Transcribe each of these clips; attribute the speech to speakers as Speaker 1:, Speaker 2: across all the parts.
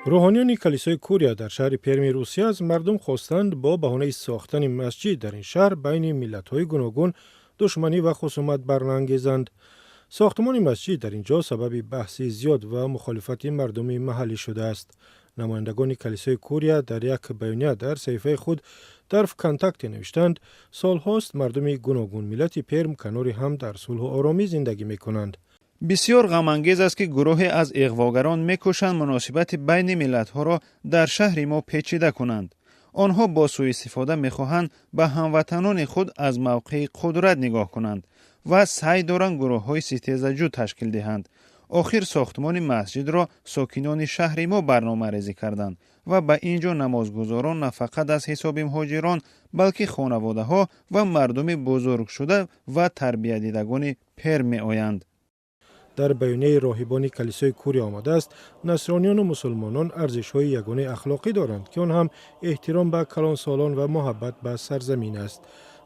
Speaker 1: روحانیان کلیسای کوریا در شهر پرمی روسیه از مردم خواستند با بهانه ساختن مسجد در این شهر بین ملت‌های گوناگون دشمنی و خصومت برانگیزند. ساختمان مسجد در اینجا سبب بحث زیاد و مخالفت مردم محلی شده است. نمایندگان کلیسای کوریا در یک بیانیه در صحیفه خود در کانتاکت نوشتند سالهاست مردم گوناگون ملت پرم کنار هم در صلح و آرامی زندگی می‌کنند.
Speaker 2: بسیار غم‌انگیز است که گروهی از اغواگران می‌کوشند مناسبت بین ملت‌ها را در شهر ما پیچیده کنند. آنها با سوء استفاده می‌خواهند به هموطنان خود از موقع قدرت نگاه کنند و سعی دارند گروه‌های ستیزجو تشکیل دهند. آخر ساختمان مسجد را ساکنان شهر ما برنامه‌ریزی کردند و به اینجا نمازگزاران نه فقط از حساب مهاجران بلکه خانواده‌ها و مردم بزرگ شده و تربیت دیدگان پرم می‌آیند.
Speaker 1: در بیانیه راهبان کلیسای کوریا آمده است نصرانیان و مسلمانان ارزش‌های یگانه اخلاقی دارند که آن هم احترام به کلانسالان و محبت به سرزمین است.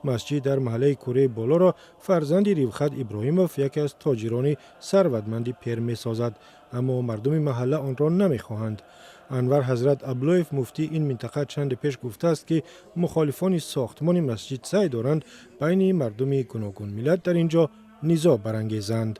Speaker 1: مسجد در محله کوره بالا را فرزند ریوخت ابراهیموف یکی از تاجران ثروتمند پرم می‌سازد، اما مردم محله آن را نمی‌خواهند. انور حضرت ابلویف مفتی این منطقه چند پیش گفته است که مخالفان ساختمان مسجد سعی دارند بین مردم گوناگون ملت در اینجا نزاع برانگیزند.